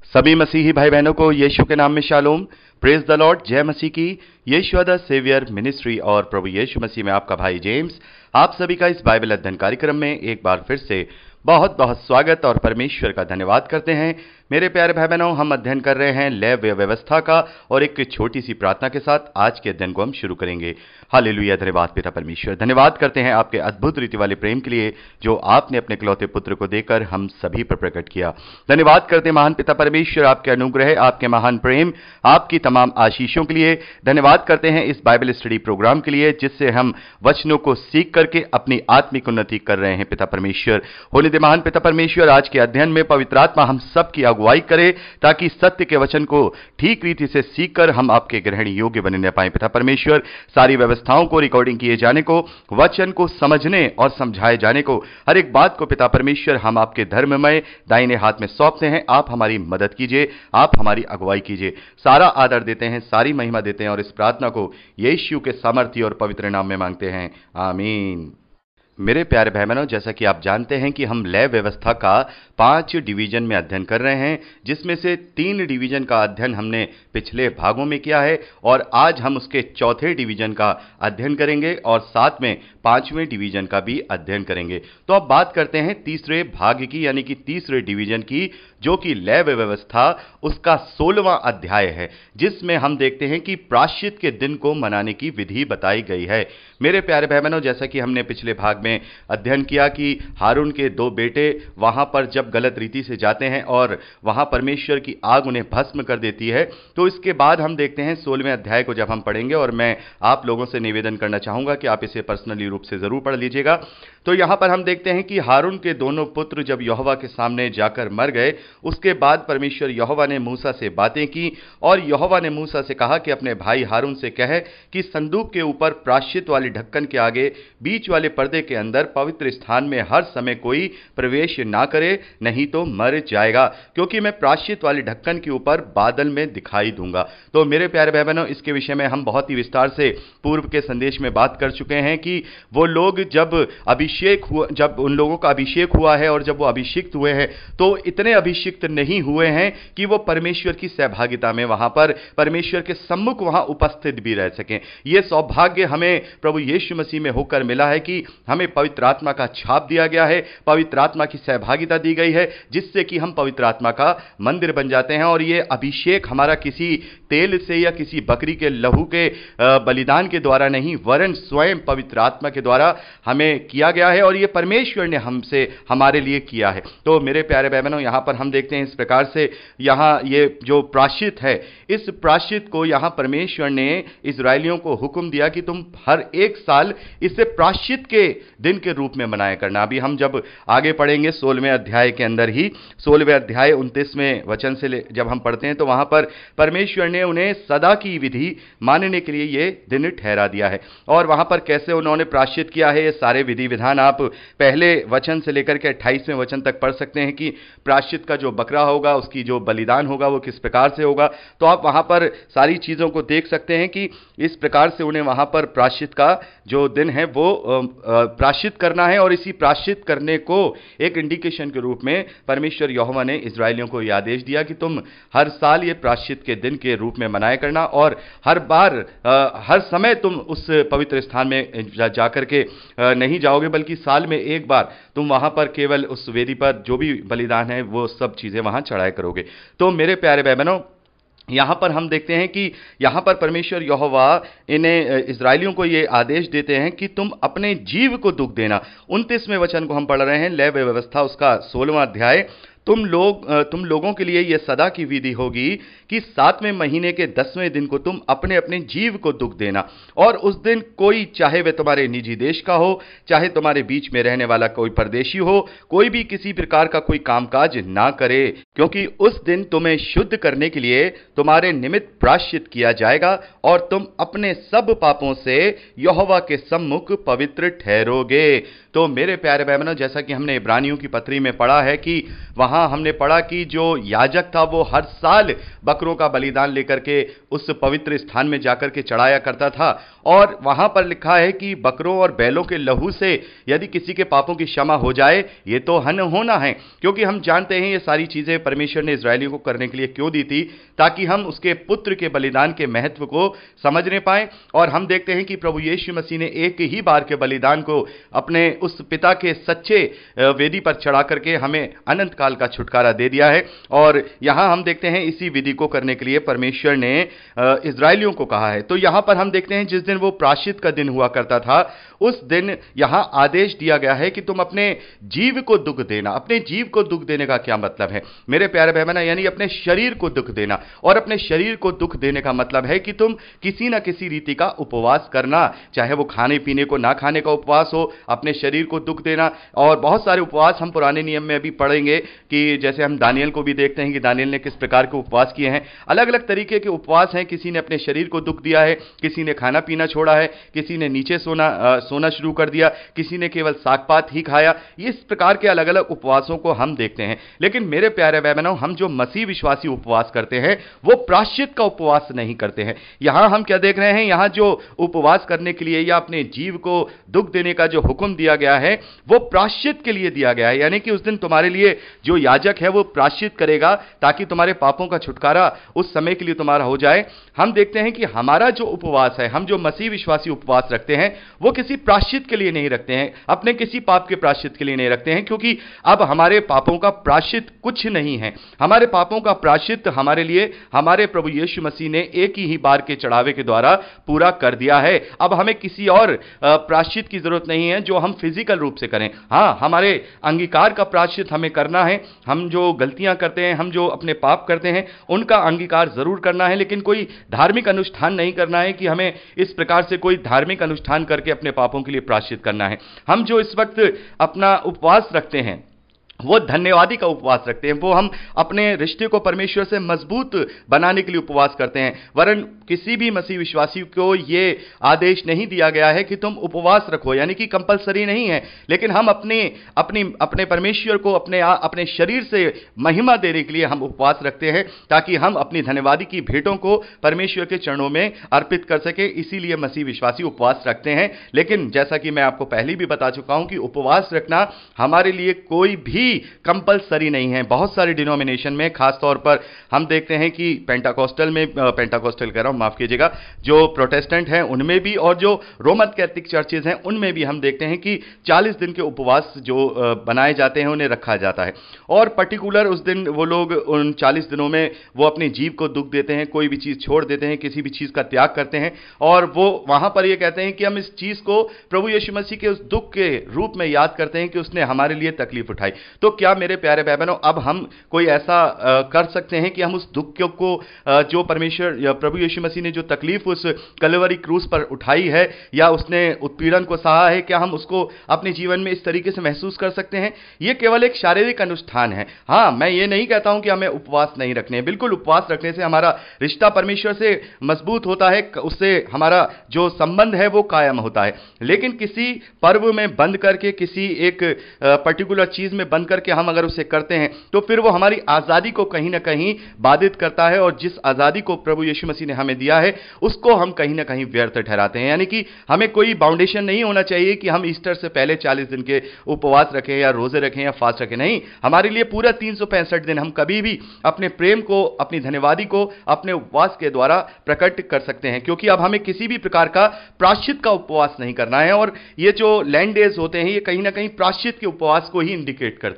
सभी मसीही भाई बहनों को यीशु के नाम में शालोम। Praise the Lord. जय मसीह की। यीशु द सेवियर मिनिस्ट्री और प्रभु यीशु मसीह में आपका भाई जेम्स आप सभी का इस बाइबल अध्ययन कार्यक्रम में एक बार फिर से बहुत बहुत स्वागत और परमेश्वर का धन्यवाद करते हैं। मेरे प्यारे भाई बहनों, हम अध्ययन कर रहे हैं लेव्य व्यवस्था का और एक छोटी सी प्रार्थना के साथ आज के अध्ययन को हम शुरू करेंगे। हालेलुया। धन्यवाद पिता परमेश्वर, धन्यवाद करते हैं आपके अद्भुत रीति वाले प्रेम के लिए जो आपने अपने इकलौते पुत्र को देकर हम सभी पर प्रकट किया। धन्यवाद करते हैं महान पिता परमेश्वर आपके अनुग्रह, आपके महान प्रेम, आपकी तमाम आशीषों के लिए। धन्यवाद करते हैं इस बाइबल स्टडी प्रोग्राम के लिए जिससे हम वचनों को सीख करके अपनी आत्मिक उन्नति कर रहे हैं। पिता परमेश्वर होने दे महान पिता परमेश्वर, आज के अध्ययन में पवित्र आत्मा हम सब की अगुवाई करे ताकि सत्य के वचन को ठीक रीति से सीखकर हम आपके ग्रहण योग्य बनने पाए। पिता परमेश्वर सारी व्यवस्थाओं को रिकॉर्डिंग किए जाने को, वचन को समझने और समझाए जाने को, हर एक बात को पिता परमेश्वर हम आपके धर्ममय दाहिने हाथ में सौंपते हैं। आप हमारी मदद कीजिए, आप हमारी अगुवाई कीजिए। सारा आदर देते हैं, सारी महिमा देते हैं और इस प्रार्थना को यीशु के सामर्थ्य और पवित्र नाम में मांगते हैं, आमीन। मेरे प्यारे भाई बहनों, जैसा कि आप जानते हैं कि हम लय व्यवस्था का 5 डिवीजन में अध्ययन कर रहे हैं, जिसमें से 3 डिवीजन का अध्ययन हमने पिछले भागों में किया है और आज हम उसके चौथे डिवीजन का अध्ययन करेंगे और साथ में 5वें डिवीजन का भी अध्ययन करेंगे। तो अब बात करते हैं तीसरे भाग की, यानी कि तीसरे डिवीजन की, जो कि लय व्यवस्था उसका 16वां अध्याय है, जिसमें हम देखते हैं कि प्रायश्चित के दिन को मनाने की विधि बताई गई है। मेरे प्यारे भाई बहनों, जैसा कि हमने पिछले भाग में अध्ययन किया कि हारून के 2 बेटे वहां पर जब गलत रीति से जाते हैं और वहां परमेश्वर की आग उन्हें भस्म कर देती है, तो इसके बाद हम देखते हैं 16वें अध्याय को जब हम पढ़ेंगे, और मैं आप लोगों से निवेदन करना चाहूंगा कि आप इसे पर्सनली रूप से जरूर पढ़ लीजिएगा। तो यहां पर हम देखते हैं कि हारून के दोनों पुत्र जब यहोवा के सामने जाकर मर गए, उसके बाद परमेश्वर यहोवा ने मूसा से बातें की और यहोवा ने मूसा से कहा कि अपने भाई हारून से कहे कि संदूक के ऊपर प्रायश्चित वाली ढक्कन के आगे बीच वाले पर्दे के अंदर पवित्र स्थान में हर समय कोई प्रवेश ना करे, नहीं तो मर जाएगा, क्योंकि मैं प्रायश्चित वाली ढक्कन के ऊपर बादल में दिखाई दूंगा। तो मेरे प्यारे भाई बहनों, इसके विषय में हम बहुत ही विस्तार से पूर्व के संदेश में बात कर चुके हैं कि वो लोग जब उन लोगों का अभिषेक हुआ है और जब वो अभिषिक्त हुए हैं, तो इतने अभिषिक्त नहीं हुए हैं कि वो परमेश्वर की सहभागिता में वहां पर परमेश्वर के सम्मुख वहां उपस्थित भी रह सकें। यह सौभाग्य हमें प्रभु यीशु मसीह में होकर मिला है कि हमें पवित्र आत्मा का छाप दिया गया है, पवित्र आत्मा की सहभागिता दी गई है, जिससे कि हम पवित्र आत्मा का मंदिर बन जाते हैं। और यह अभिषेक हमारा किसी तेल से या किसी बकरी के लहू के बलिदान के द्वारा नहीं, वरन स्वयं पवित्र आत्मा के द्वारा हमें किया गया है और यह परमेश्वर ने हमसे हमारे लिए किया है। तो मेरे प्यारे भाई बहनों, यहां पर हम देखते हैं इस प्रकार से यहां ये जो प्रायश्चित है, इस प्रायश्चित को यहां परमेश्वर ने इजरायलियों को हुक्म दिया कि तुम हर एक साल इसे प्रायश्चित के दिन के रूप में मनाया करना। अभी हम जब आगे पढ़ेंगे 16वें अध्याय के अंदर ही, 16वें अध्याय 29वें वचन से जब हम पढ़ते हैं, तो वहां पर परमेश्वर ने उन्हें सदा की विधि मानने के लिए ये दिन ठहरा दिया है। और वहां पर कैसे उन्होंने प्रायश्चित किया है, ये सारे विधि विधान आप पहले वचन से लेकर के 28वें वचन तक पढ़ सकते हैं कि प्रायश्चित का जो बकरा होगा, उसकी जो बलिदान होगा वो किस प्रकार से होगा। तो आप वहां पर सारी चीजों को देख सकते हैं कि इस प्रकार से उन्हें वहां पर प्रायश्चित का जो दिन है वो प्रायश्चित करना है। और इसी प्रायश्चित करने को एक इंडिकेशन के रूप में परमेश्वर यहोवा ने इजरायलियों को यह आदेश दिया कि तुम हर साल ये प्रायश्चित के दिन के रूप में मनाया करना और हर बार हर समय तुम उस पवित्र स्थान में जाकर के नहीं जाओगे, बल्कि साल में एक बार तुम वहां पर केवल उस वेदी पर जो भी बलिदान है वो सब चीजें वहां चढ़ाया करोगे। तो मेरे प्यारे भाई बहनों, यहां पर हम देखते हैं कि यहां पर परमेश्वर यहोवा इन्हें इजरायलियों को यह आदेश देते हैं कि तुम अपने जीव को दुख देना। 29वें वचन को हम पढ़ रहे हैं, लेव्य व्यवस्था उसका 16वां अध्याय। तुम लोगों के लिए यह सदा की विधि होगी कि 7वें महीने के 10वें दिन को तुम अपने अपने जीव को दुख देना। और उस दिन कोई, चाहे वह तुम्हारे निजी देश का हो, चाहे तुम्हारे बीच में रहने वाला कोई परदेशी हो, कोई भी किसी प्रकार का कोई कामकाज ना करे, क्योंकि उस दिन तुम्हें शुद्ध करने के लिए तुम्हारे निमित्त प्रायश्चित किया जाएगा और तुम अपने सब पापों से यहोवा के सम्मुख पवित्र ठहरोगे। तो मेरे प्यारे भाई बहनों, जैसा कि हमने इब्रानियों की पत्री में पढ़ा है कि वहां हमने पढ़ा कि जो याजक था वो हर साल बकरों का बलिदान लेकर के उस पवित्र स्थान में जाकर के चढ़ाया करता था, और वहां पर लिखा है कि बकरों और बैलों के लहू से यदि किसी के पापों की क्षमा हो जाए, ये तो हन होना है। क्योंकि हम जानते हैं ये सारी चीजें परमेश्वर ने इस्राएलियों को करने के लिए क्यों दी थी, ताकि हम उसके पुत्र के बलिदान के महत्व को समझने पाए। और हम देखते हैं कि प्रभु यीशु मसीह ने एक ही बार के बलिदान को अपने उस पिता के सच्चे वेदी पर चढ़ा करके हमें अनंत काल का छुटकारा दे दिया है। और यहां हम देखते हैं इसी विधि को करने के लिए परमेश्वर ने इस्राएलियों को कहा है। तो यहां पर हम देखते हैं जिस दिन वो प्रायश्चित का दिन हुआ करता था, उस दिन यहां आदेश दिया गया है कि तुम अपने जीव को दुख देना। अपने जीव को दुख देने का क्या मतलब है मेरे प्यारे भाई बहन? यानी अपने शरीर को दुख देना। और अपने शरीर को दुख देने का मतलब है कि तुम किसी ना किसी रीति का उपवास करना, चाहे वो खाने पीने को ना खाने का उपवास हो, अपने शरीर को दुख देना। और बहुत सारे उपवास हम पुराने नियम में अभी पढ़ेंगे कि जैसे हम दानियल को भी देखते हैं कि दानियल ने किस प्रकार के उपवास किए हैं। अलग अलग तरीके के उपवास हैं। किसी ने अपने शरीर को दुख दिया है, किसी ने खाना पीना छोड़ा है, किसी ने नीचे सोना शुरू कर दिया, किसी ने केवल साग पात ही खाया। इस प्रकार के अलग अलग उपवासों को हम देखते हैं। लेकिन मेरे प्यारे भाई बहनों, हम जो मसीह विश्वासी उपवास करते हैं वो प्रायश्चित का उपवास नहीं करते हैं। यहां हम क्या देख रहे हैं? यहां जो उपवास करने के लिए या अपने जीव को दुख देने का जो हुक्म दिया गया है वो प्रायश्चित के लिए दिया गया है। यानी कि उस दिन तुम्हारे लिए जो याजक है वो प्रायश्चित करेगा ताकि तुम्हारे पापों का छुटकारा उस समय के लिए तुम्हारा हो जाए। हम देखते हैं कि हमारा जो उपवास है, हम जो मसीह विश्वासी उपवास रखते हैं वो किसी प्रायश्चित के लिए नहीं रखते हैं, अपने किसी पाप के प्रायश्चित के लिए नहीं रखते हैं, क्योंकि अब हमारे पापों का प्रायश्चित कुछ नहीं है। हमारे पापों का प्रायश्चित हमारे लिए हमारे प्रभु यीशु मसीह ने एक ही बार के चढ़ावे के द्वारा पूरा कर दिया है। अब हमें किसी और प्रायश्चित की जरूरत नहीं है जो हम फिजिकल रूप से करें। हां, हमारे अंगीकार का प्रायश्चित हमें करना है। हम जो गलतियां करते हैं, हम जो अपने पाप करते हैं, उनका अंगीकार जरूर करना है, लेकिन कोई धार्मिक अनुष्ठान नहीं करना है कि हमें इस प्रकार से कोई धार्मिक अनुष्ठान करके अपने पापों के लिए प्रायश्चित करना है। हम जो इस वक्त अपना उपवास रखते हैं वो धन्यवादी का उपवास रखते हैं। वो हम अपने रिश्ते को परमेश्वर से मजबूत बनाने के लिए उपवास करते हैं। वरन किसी भी मसीह विश्वासी को ये आदेश नहीं दिया गया है कि तुम उपवास रखो, यानी कि कंपलसरी नहीं है। लेकिन हम अपने परमेश्वर को अपने शरीर से महिमा देने के लिए हम उपवास रखते हैं, ताकि हम अपनी धन्यवादी की भेंटों को परमेश्वर के चरणों में अर्पित कर सके। इसीलिए मसीह विश्वासी उपवास रखते हैं। लेकिन जैसा कि मैं आपको पहले भी बता चुका हूं कि उपवास रखना हमारे लिए कोई भी कंपलसरी नहीं है। बहुत सारे डिनोमिनेशन में, खास तौर पर हम देखते हैं कि पेंटाकोस्टल कह रहा हूं, माफ कीजिएगा, जो प्रोटेस्टेंट हैं उनमें भी और जो रोमन कैथोलिक चर्चेज हैं उनमें भी हम देखते हैं कि 40 दिन के उपवास जो बनाए जाते हैं उन्हें रखा जाता है। और पर्टिकुलर उस दिन वो लोग उन 40 दिनों में वो अपने जीव को दुख देते हैं, कोई भी चीज छोड़ देते हैं, किसी भी चीज का त्याग करते हैं। और वो वहां पर ये कहते हैं कि हम इस चीज को प्रभु यीशु मसीह के उस दुख के रूप में याद करते हैं कि उसने हमारे लिए तकलीफ उठाई। तो क्या मेरे प्यारे भाई बहनों, अब हम कोई ऐसा कर सकते हैं कि हम उस दुख को जो परमेश्वर या प्रभु यीशु मसीह ने जो तकलीफ उस कलवरी क्रूस पर उठाई है या उसने उत्पीड़न को सहा है, क्या हम उसको अपने जीवन में इस तरीके से महसूस कर सकते हैं? यह केवल एक शारीरिक अनुष्ठान है। हां, मैं ये नहीं कहता हूं कि हमें उपवास नहीं रखने। बिल्कुल, उपवास रखने से हमारा रिश्ता परमेश्वर से मजबूत होता है, उससे हमारा जो संबंध है वो कायम होता है। लेकिन किसी पर्व में बंद करके, किसी एक पर्टिकुलर चीज में बंद करके हम अगर उसे करते हैं तो फिर वो हमारी आजादी को कहीं ना कहीं बाधित करता है। और जिस आजादी को प्रभु यीशु मसीह ने हमें दिया है उसको हम कहीं ना कहीं व्यर्थ ठहराते हैं। यानी कि हमें कोई बाउंडेशन नहीं होना चाहिए कि हम ईस्टर से पहले 40 दिन के उपवास रखें या रोजे रखें या फास्ट रखें। नहीं, हमारे लिए पूरा 365 दिन हम कभी भी अपने प्रेम को, अपनी धन्यवादी को अपने उपवास के द्वारा प्रकट कर सकते हैं, क्योंकि अब हमें किसी भी प्रकार का प्रायश्चित का उपवास नहीं करना है। और ये जो लैंड डेज होते हैं ये कहीं ना कहीं प्रायश्चित के उपवास को ही इंडिकेट करते हैं।